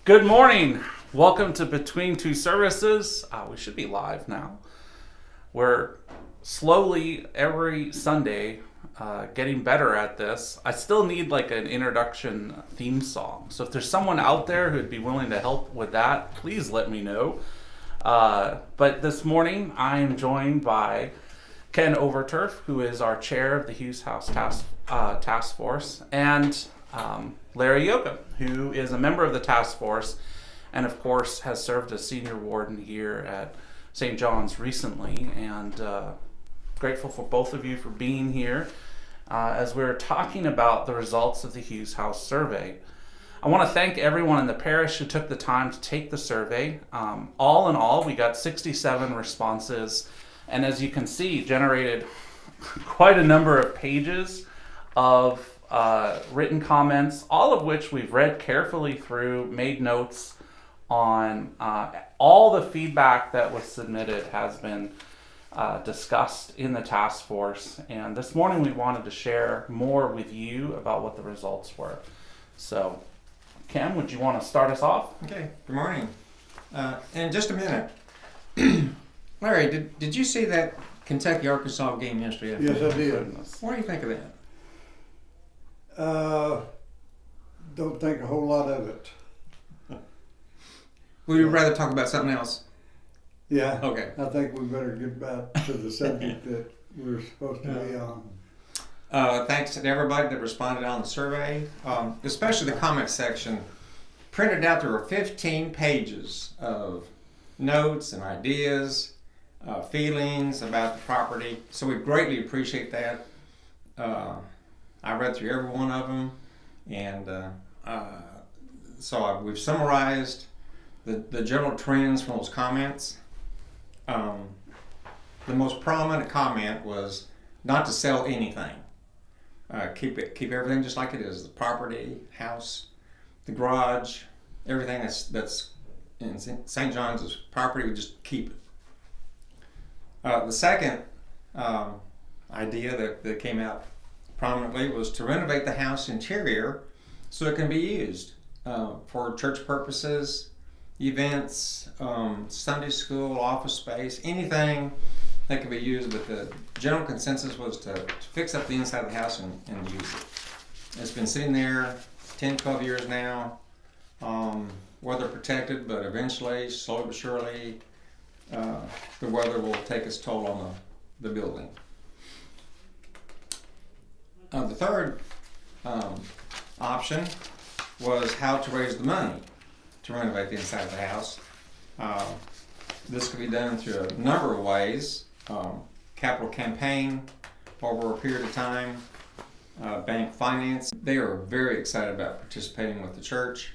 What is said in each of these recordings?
Good morning. Welcome to Between Two Services. We should be live now. We're slowly every Sunday getting better at this. I still need like an introduction theme song. So if there's someone out there who'd be willing to help with that, please let me know. But this morning I am joined by Ken Overturf, who is our chair of the Hughes House Task Force, and Larry Yoga, who is a member of the task force and of course has served as senior warden here at St. John's recently, and grateful for both of you for being here as we're talking about the results of the Hughes House survey. I want to thank everyone in the parish who took the time to take the survey. All in all, we got 67 responses, and as you can see, generated quite a number of pages of written comments, all of which we've read carefully through, made notes on. All the feedback that was submitted has been discussed in the task force, and this morning we wanted to share more with you about what the results were. So, Cam, would you want to start us off? Okay, good morning. In just a minute, Larry, did you see that Kentucky-Arkansas game yesterday? Yes, I did. Goodness. What do you think of that? Don't think a whole lot of it. Would you rather talk about something else? Yeah. Okay. I think we better get back to the subject that we're supposed to be on. Thanks to everybody that responded on the survey, especially the comment section. Printed out, there were 15 pages of notes and ideas, feelings about the property. So we greatly appreciate that. I read through every one of them, and so we've summarized the general trends from those comments. The most prominent comment was not to sell anything. Keep everything just like it is. The property, house, the garage, everything that's in St. John's property, we just keep it. The second idea that came out prominently was to renovate the house interior so it can be used for church purposes, events, Sunday school, office space, anything that can be used. But the general consensus was to fix up the inside of the house and use it. It's been sitting there 10, 12 years now, weather protected, but eventually, slowly but surely, the weather will take its toll on the building. The third option was how to raise the money to renovate the inside of the house. This could be done through a number of ways. Capital campaign over a period of time, bank finance. They are very excited about participating with the church.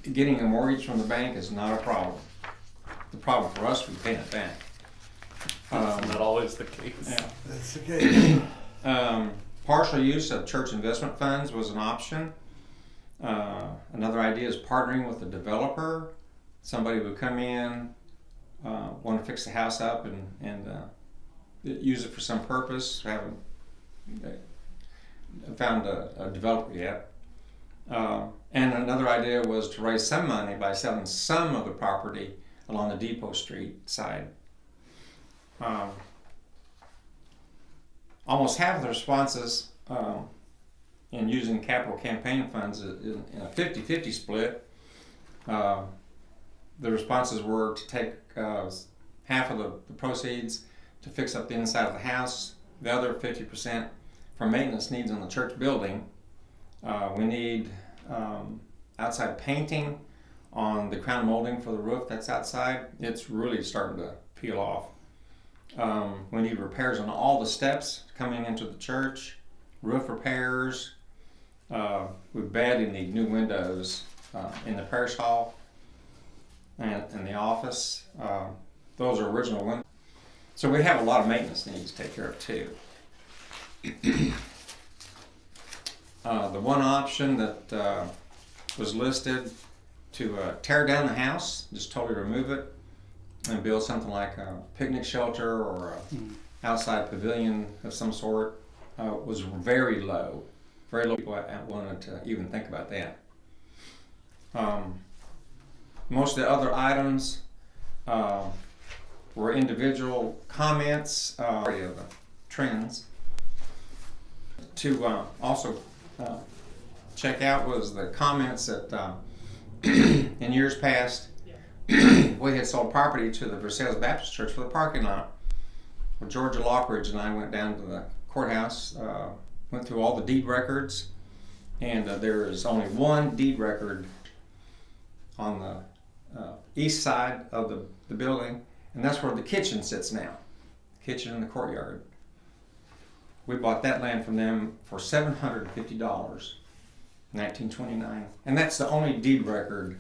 Getting a mortgage from the bank is not a problem. The problem for us would be paying it back. Not always the case. Yeah, that's the case. Partial use of church investment funds was an option. Another idea is partnering with a developer. Somebody would come in, want to fix the house up and use it for some purpose. Haven't found a developer yet. And another idea was to raise some money by selling some of the property along the Depot Street side. Almost half of the responses in using capital campaign funds in a 50-50 split. The responses were to take half of the proceeds to fix up the inside of the house, the other 50% for maintenance needs on the church building. We need outside painting on the crown molding for the roof that's outside. It's really starting to peel off. We need repairs on all the steps coming into the church, roof repairs. We badly need new windows in the parish hall and in the office. Those are original windows. So we have a lot of maintenance needs to take care of too. The one option that was listed to tear down the house, just totally remove it, and build something like a picnic shelter or an outside pavilion of some sort, was very low. Very low people wanted to even think about that. Most of the other items were individual comments of the trends. To also check out was the comments that in years past we had sold property to the Versailles Baptist Church for the parking lot. Well, Georgia Lockridge and I went down to the courthouse, went through all the deed records, and there is only one deed record on the east side of the building, and that's where the kitchen sits now. Kitchen in the courtyard. We bought that land from them for $750, 1929, and that's the only deed record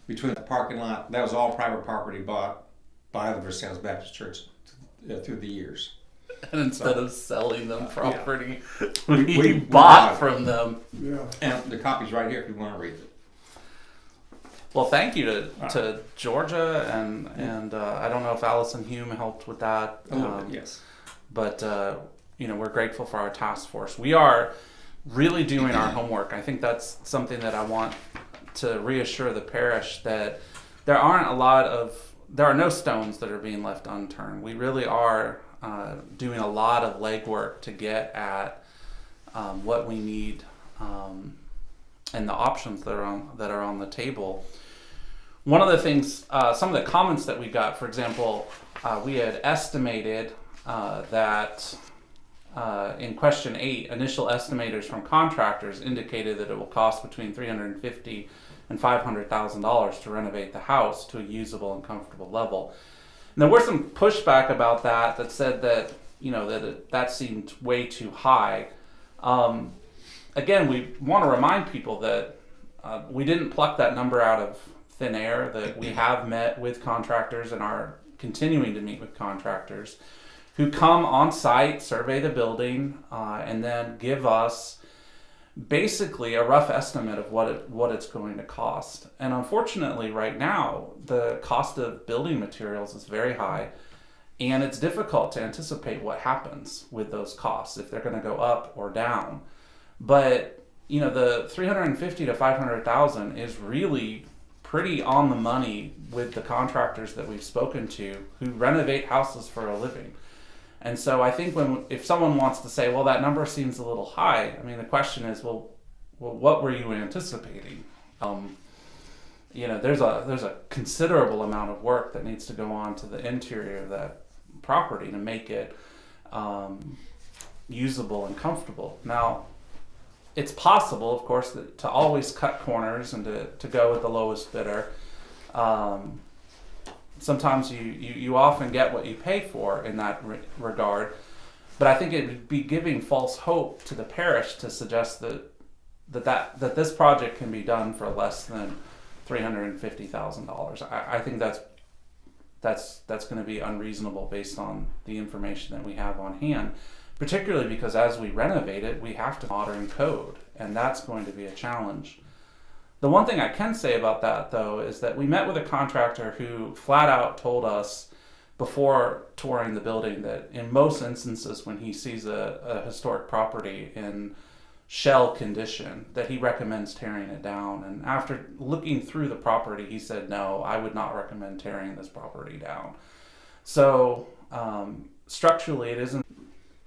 between the parking lot. That was all private property bought by the Versailles Baptist Church through the years. And instead of selling them property, We we bought bought it. from them. Yeah. And the copy's right here if you want to read it. Well, thank you to Georgia and I don't know if Allison Hume helped with that. A little bit, yes. But we're grateful for our task force. We are really doing our homework. I think that's something that I want to reassure the parish, that there are no stones that are being left unturned. We really are doing a lot of legwork to get at what we need and the options that are on the table. One of the things, some of the comments that we got, for example, we had estimated that in question 8, initial estimators from contractors indicated that it will cost between $350,000 and $500,000 to renovate the house to a usable and comfortable level. And there were some pushback about that said that that seemed way too high. Again, we want to remind people that we didn't pluck that number out of thin air, that we have met with contractors and are continuing to meet with contractors who come on site, survey the building, and then give us basically a rough estimate of what it's going to cost. And unfortunately, right now, the cost of building materials is very high, and it's difficult to anticipate what happens with those costs, if they're going to go up or down. But the $350,000 to $500,000 is really pretty on the money with the contractors that we've spoken to who renovate houses for a living. And so I think if someone wants to say, well, that number seems a little high, I mean, the question is, well, what were you anticipating? There's a considerable amount of work that needs to go on to the interior of that property to make it usable and comfortable. Now, it's possible, of course, to always cut corners and to go with the lowest bidder. Sometimes you often get what you pay for in that regard, but I think it would be giving false hope to the parish to suggest that this project can be done for less than $350,000. I think that's going to be unreasonable based on the information that we have on hand, particularly because as we renovate it, we have to modern code, and that's going to be a challenge. The one thing I can say about that, though, is that we met with a contractor who flat out told us before touring the building that in most instances when he sees a historic property in shell condition, that he recommends tearing it down. And after looking through the property, he said, no, I would not recommend tearing this property down. So structurally, it isn't.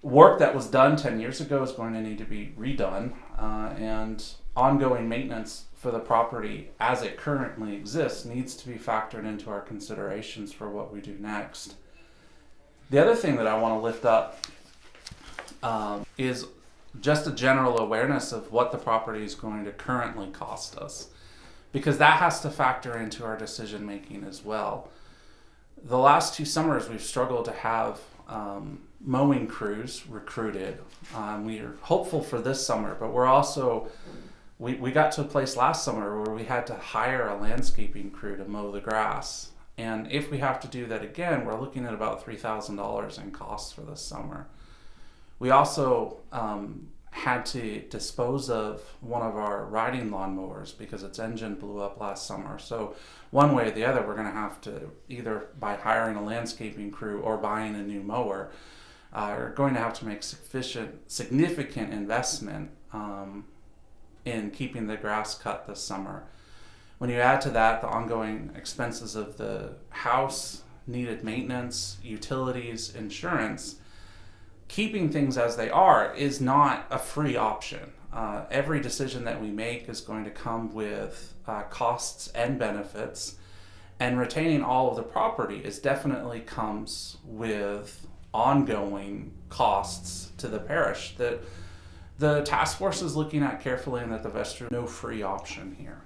Work that was done 10 years ago is going to need to be redone, and ongoing maintenance for the property as it currently exists needs to be factored into our considerations for what we do next. The other thing that I want to lift up is just a general awareness of what the property is going to currently cost us, because that has to factor into our decision making as well. The last 2 summers we've struggled to have mowing crews recruited. We are hopeful for this summer, but we're also we got to a place last summer where we had to hire a landscaping crew to mow the grass. And if we have to do that again, we're looking at about $3,000 in costs for this summer. We also had to dispose of one of our riding lawnmowers because its engine blew up last summer. So one way or the other, we're going to have to, either by hiring a landscaping crew or buying a new mower, are going to have to make significant investment in keeping the grass cut this summer. When you add to that the ongoing expenses of the house, needed maintenance, utilities, insurance, keeping things as they are is not a free option. Every decision that we make is going to come with costs and benefits, and retaining all of the property definitely comes with ongoing costs to the parish that the task force is looking at carefully, and that the vestry no free option here.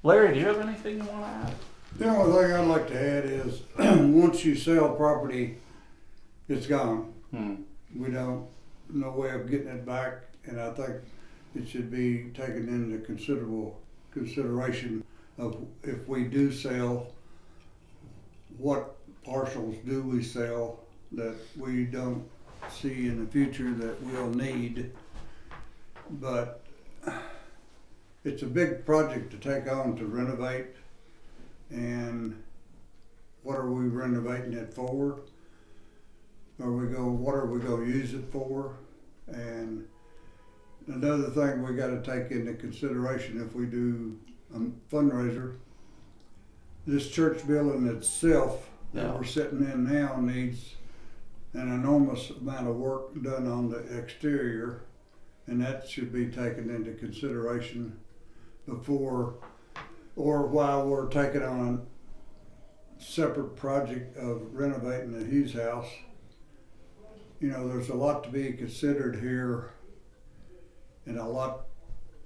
Larry, do you have anything you want to add? The only thing I'd like to add is, once you sell property, it's gone. We don't, no way of getting it back, and I think it should be taken into consideration of, if we do sell, what parcels do we sell that we don't see in the future that we'll need. But it's a big project to take on, to renovate, and what are we renovating it for? What are we going to use it for? And another thing we got to take into consideration if we do a fundraiser, this church building itself that we're sitting in now needs an enormous amount of work done on the exterior, and that should be taken into consideration before or while we're taking on a separate project of renovating the Hughes house. You know, there's a lot to be considered here, and a lot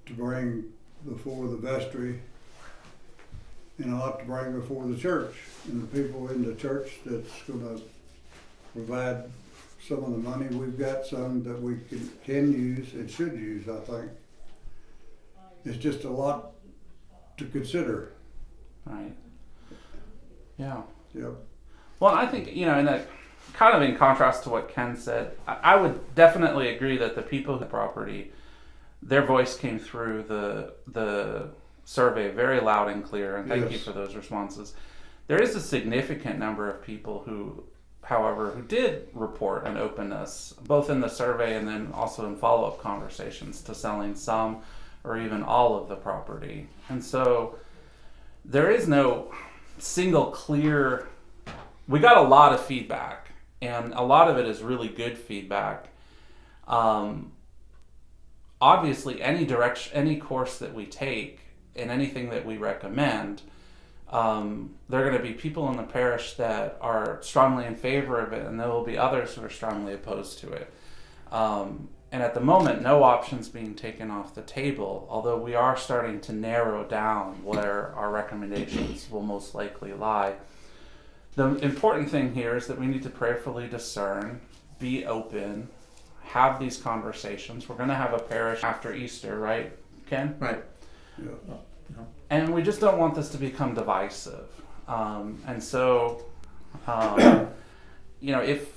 to bring before the vestry, and a lot to bring before the church and the people in the church that's going to provide some of the money. We've got some that we can use and should use, I think. It's just a lot to consider. Right. Yeah. Yep. Well, I think, you know, in that kind of in contrast to what Ken said, I would definitely agree that the people who property, their voice came through the survey very loud and clear, and thank you for those responses. There is a significant number of people who, however, who did report an openness, both in the survey and then also in follow-up conversations, to selling some or even all of the property. And so there is no single clear, we got a lot of feedback, and a lot of it is really good feedback. Obviously, any direction, any course that we take and anything that we recommend, there are going to be people in the parish that are strongly in favor of it, and there will be others who are strongly opposed to it. And at the moment, no options being taken off the table, although we are starting to narrow down where our recommendations will most likely lie. The important thing here is that we need to prayerfully discern, be open, have these conversations. We're going to have a parish after Easter, right, Ken? Right. Yeah. And we just don't want this to become divisive. And so, you know, if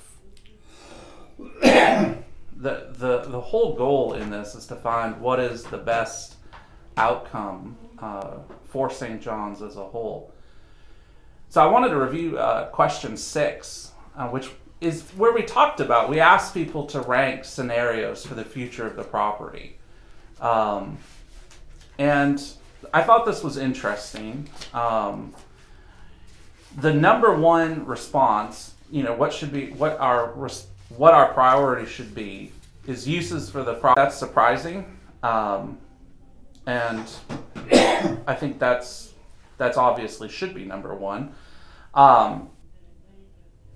the whole goal in this is to find what is the best outcome for St. John's as a whole. So I wanted to review question 6, which is where we talked about, we asked people to rank scenarios for the future of the property. And I thought this was interesting. The number one response, you know, what our priority should be, is uses for the property. That's surprising, and I think that's obviously should be number one.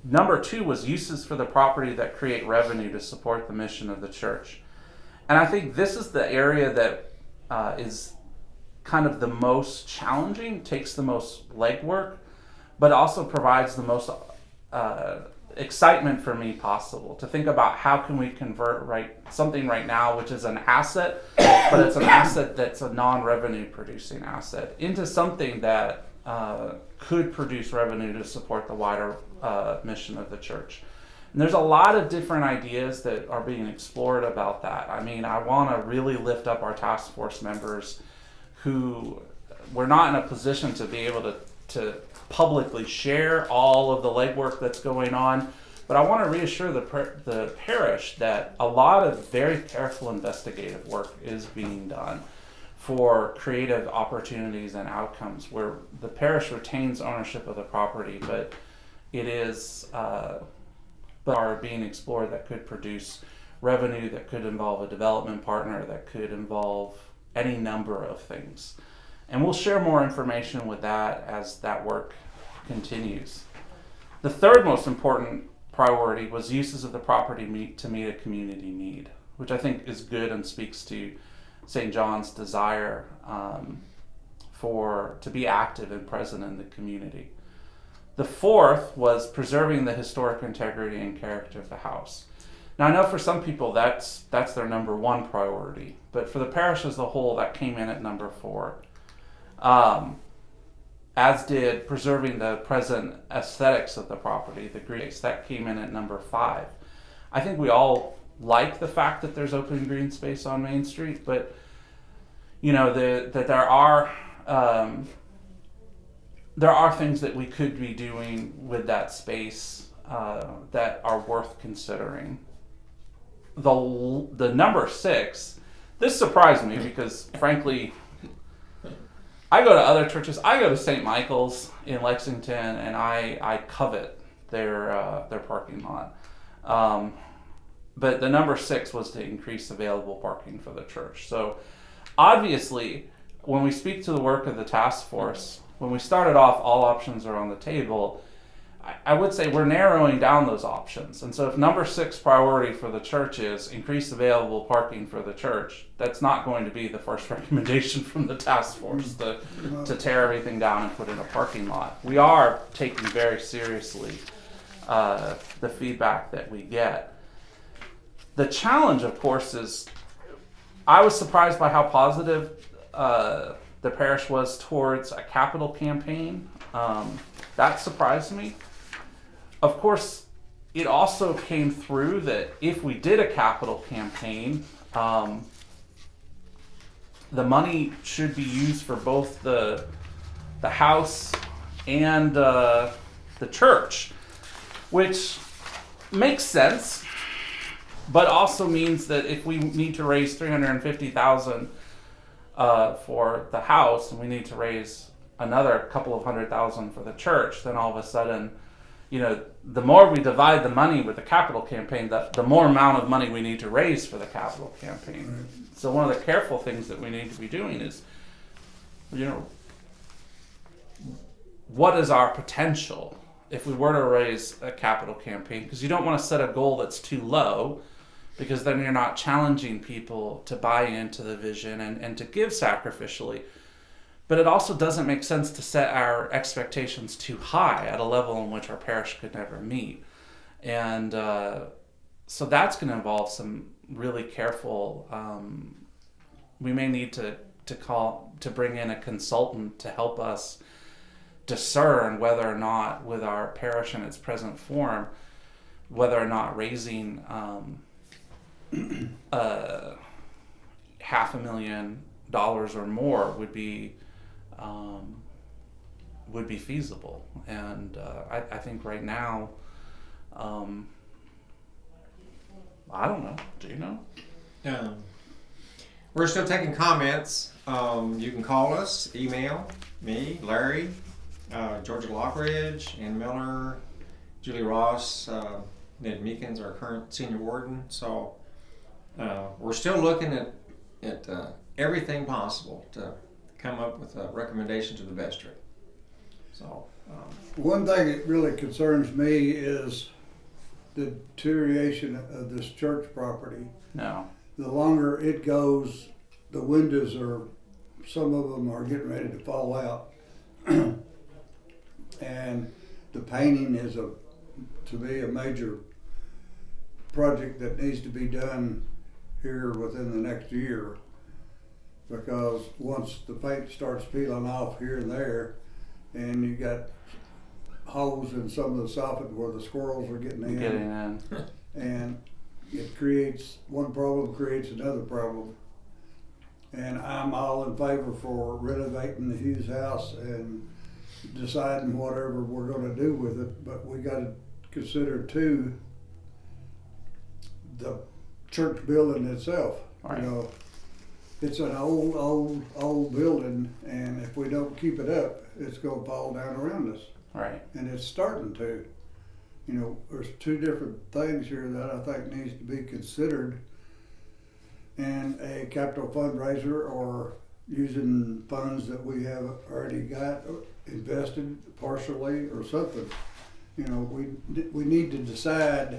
Number 2 was uses for the property that create revenue to support the mission of the church. And I think this is the area that is kind of the most challenging, takes the most legwork, but also provides the most excitement for me possible, to think about how can we convert something right now, which is an asset, but it's an asset that's a non-revenue producing asset, into something that could produce revenue to support the wider mission of the church. And there's a lot of different ideas that are being explored about that. I mean, I want to really lift up our task force members who we're not in a position to be able to publicly share all of the legwork that's going on, but I want to reassure the parish that a lot of very careful investigative work is being done. for creative opportunities and outcomes where the parish retains ownership of the property, but it is but are being explored that could produce revenue, that could involve a development partner, that could involve any number of things. And we'll share more information with that as that work continues. The third most important priority was uses of the property to meet a community need, which I think is good and speaks to St. John's desire to be active and present in the community. The fourth was preserving the historic integrity and character of the house. Now, I know for some people that's their number one priority, but for the parish as a whole, that came in at number 4. As did preserving the present aesthetics of the property, the greenery, that came in at number 5. I think we all like the fact that there's open green space on Main Street, but that there are things that we could be doing with that space that are worth considering. The number 6, this surprised me because frankly, I go to other churches. I go to St. Michael's in Lexington, and I covet their parking lot. But the number 6 was to increase available parking for the church. So obviously, when we speak to the work of the task force, when we started off, all options are on the table. I would say we're narrowing down those options. And so if number 6 priority for the church is increase available parking for the church, that's not going to be the first recommendation from the task force to tear everything down and put in a parking lot. We are taking very seriously the feedback that we get. The challenge, of course, is I was surprised by how positive the parish was towards a capital campaign. That surprised me. Of course, it also came through that if we did a capital campaign, the money should be used for both the house and the church, which makes sense, but also means that if we need to raise $350,000 for the house and we need to raise another couple of $100,000 for the church, then all of a sudden, the more we divide the money with the capital campaign, the more amount of money we need to raise for the capital campaign. Right. So one of the careful things that we need to be doing is, what is our potential if we were to raise a capital campaign? Because you don't want to set a goal that's too low, because then you're not challenging people to buy into the vision and to give sacrificially. But it also doesn't make sense to set our expectations too high at a level in which our parish could never meet. And so that's going to involve some really careful, we may need to bring in a consultant to help us discern whether or not, with our parish in its present form, whether or not raising $500,000 or more would be feasible. And I think right now, I don't know. Do you know? We're still taking comments. You can call us, email me, Larry, Georgia Lockridge, Ann Miller, Julie Ross, Ned Meekins, our current senior warden. So we're still looking at everything possible to come up with a recommendation to the vestry. So one thing that really concerns me is the deterioration of this church property. No. The longer it goes, the windows some of them are getting ready to fall out. And the painting is to me a major project that needs to be done here within the next year, because once the paint starts peeling off here and there, and you got holes in some of the soffit where the squirrels are getting in, and it creates one problem, creates another problem. And I'm all in favor for renovating the Hughes house and deciding whatever we're going to do with it, but we got to consider too the church building itself. Right. it's an old building, and if we don't keep it up, it's gonna fall down around us. Right. And it's starting to. You know, there's two different things here that I think needs to be considered in a capital fundraiser, or using funds that we have already got invested partially or something. You know, we need to decide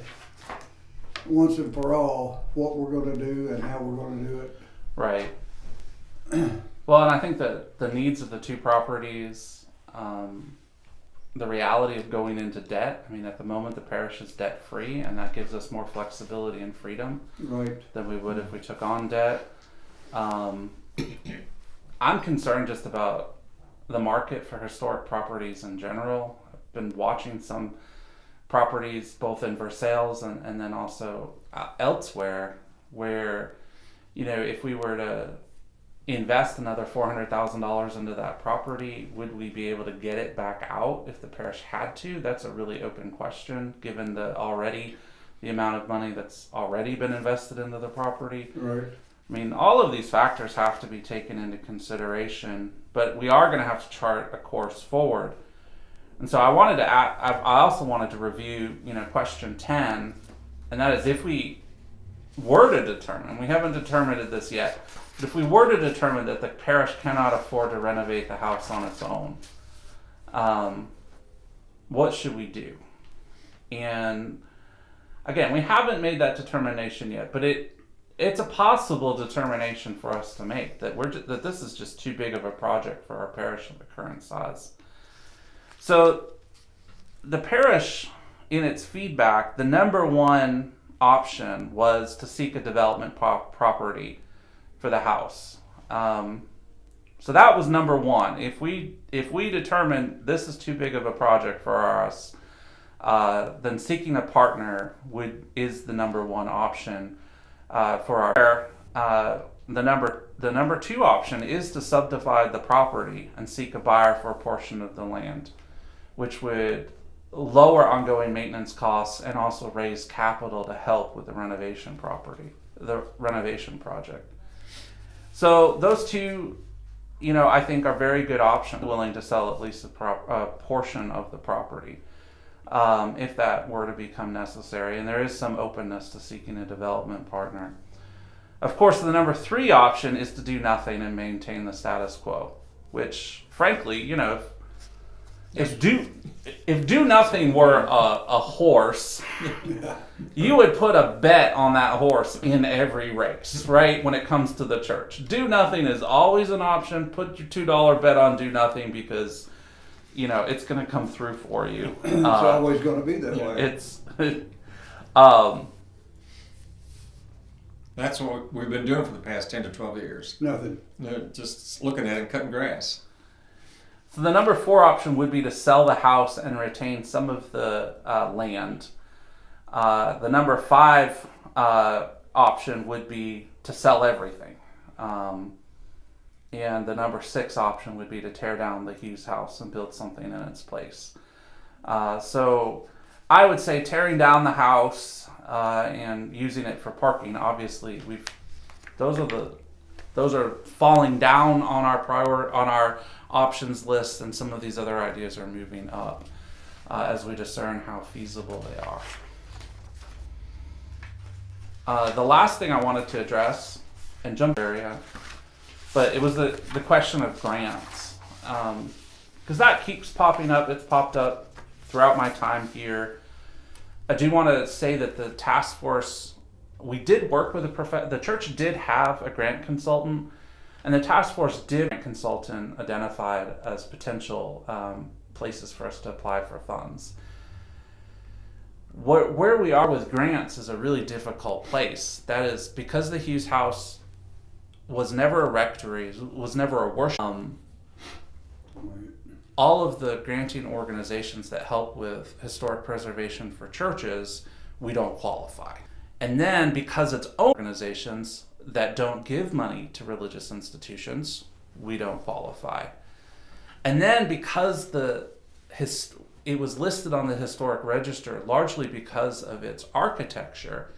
once and for all what we're going to do and how we're going to do it. Right. Well, and I think that the needs of the two properties, the reality of going into debt, I mean, at the moment the parish is debt free, and that gives us more flexibility and freedom than we would if we took on debt. I'm concerned just about the market for historic properties in general. I've been watching some properties both in Versailles and then also elsewhere where, you know, if we were to invest another $400,000 into that property, would we be able to get it back out if the parish had to? That's a really open question, given the amount of money that's already been invested into the property. Right. I mean, all of these factors have to be taken into consideration, but we are going to have to chart a course forward. And so I also wanted to review, you know, question 10, and that is, if we were to determine, we haven't determined this yet, but if we were to determine that the parish cannot afford to renovate the house on its own, what should we do? And again, we haven't made that determination yet, but it's a possible determination for us to make, that this is just too big of a project for our parish of the current size. So the parish, in its feedback, the number one option was to seek a development property for the house. So that was number one. If we determine this is too big of a project for us, then seeking a partner is the number one option for our. The number two option is to subdivide the property and seek a buyer for a portion of the land, which would lower ongoing maintenance costs and also raise capital to help with the renovation project. So those two, you know, I think are very good options. Willing to sell at least a portion of the property, if that were to become necessary, and there is some openness to seeking a development partner. Of course, the number three option is to do nothing and maintain the status quo, which, frankly, you know, if do nothing were a horse, you would put a bet on that horse in every race, right? When it comes to the church, do nothing is always an option. Put your $2 bet on do nothing, because, you know, it's going to come through for you. It's always going to be that way. That's what we've been doing for the past 10 to 12 years. Nothing. Just looking at it and cutting grass. So the number four option would be to sell the house and retain some of the land. The number five option would be to sell everything. And the number six option would be to tear down the Hughes house and build something in its place. So I would say tearing down the house and using it for parking. Obviously, those are falling down on our options list, and some of these other ideas are moving up as we discern how feasible they are. The last thing I wanted to address, and jump area, but it was the question of grants, because that keeps popping up. It's popped up throughout my time here. I do want to say that the task force, we did work with the church did have a grant consultant, and the task force did have a consultant identified as potential places for us to apply for funds. Where we are with grants is a really difficult place. That is because the Hughes House was never a rectory, was never a worship. All of the granting organizations that help with historic preservation for churches, we don't qualify. And then because it's organizations that don't give money to religious institutions, we don't qualify. And then because it was listed on the historic register largely because of its architecture,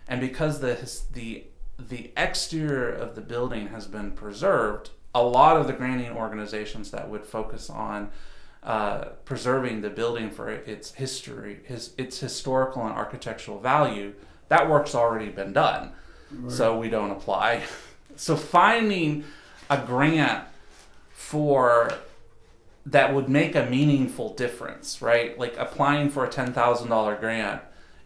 and because the the exterior of the building has been preserved, a lot of the granting organizations that would focus on preserving the building for its history, its historical and architectural value, that work's already been done. Right. So we don't apply. So finding a grant for that would make a meaningful difference, right? Like applying for a $10,000 grant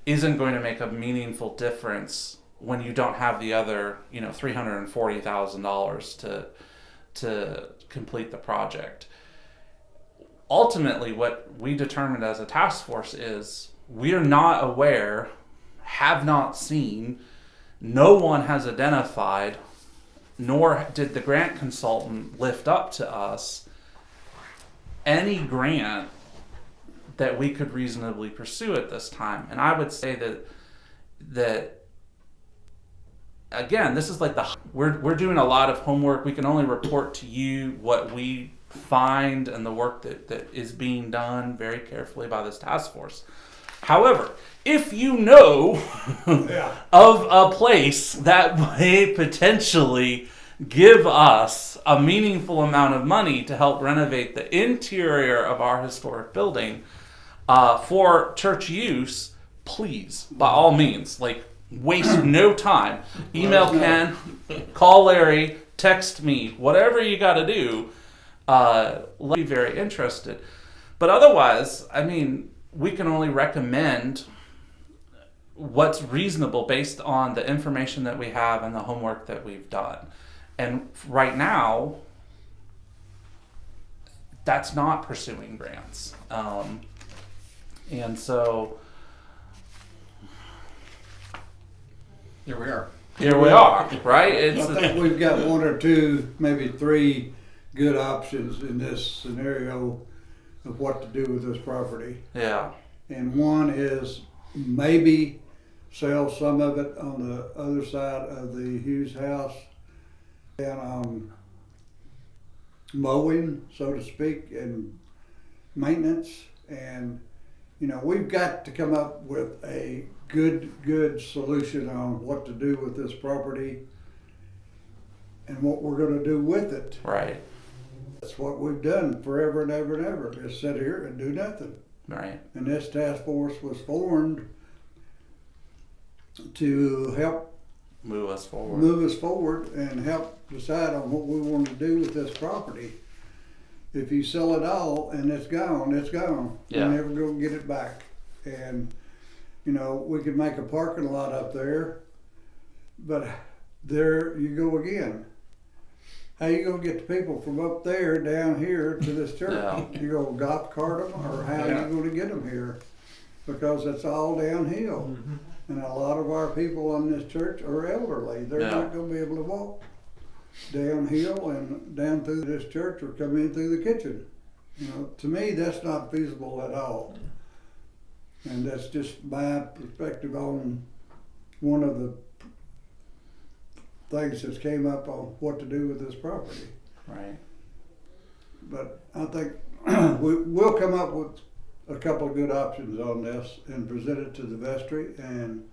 isn't going to make a meaningful difference when you don't have the other, $340,000 to complete the project. Ultimately, what we determined as a task force is we are not aware, have not seen, no one has identified, nor did the grant consultant lift up to us any grant that we could reasonably pursue at this time. And I would say that again, this is like we're doing a lot of homework. We can only report to you what we find and the work that is being done very carefully by this task force. However, if you know of a place that may potentially give us a meaningful amount of money to help renovate the interior of our historic building for church use, please, by all means, waste no time. Email Ken, call Larry, text me, whatever you got to do. Let me be very interested. But otherwise, we can only recommend what's reasonable based on the information that we have and the homework that we've done. And right now, that's not pursuing grants. And so Here we are. Right? I think we've got one or two, maybe three good options in this scenario of what to do with this property. Yeah. And one is maybe sell some of it on the other side of the Hughes house and mowing, so to speak, and maintenance. And, we've got to come up with a good solution on what to do with this property and what we're going to do with it. Right. That's what we've done forever and ever and ever, is sit here and do nothing. Right. And this task force was formed to help move us forward and help decide on what we want to do with this property. If you sell it all and it's gone, it's gone. Yeah. You're never going to get it back. And, we could make a parking lot up there, but there you go again. How you gonna get the people from up there down here to this church? Yeah. You go golf cart them, or how you gonna get them here? Because it's all downhill. Mm-hmm. And a lot of our people on this church are elderly. They're not gonna be able to walk downhill and down through this church or come in through the kitchen. To me, that's not feasible at all. And that's just my perspective on one of the things that came up on what to do with this property. Right. But I think we'll come up with a couple of good options on this and present it to the vestry, and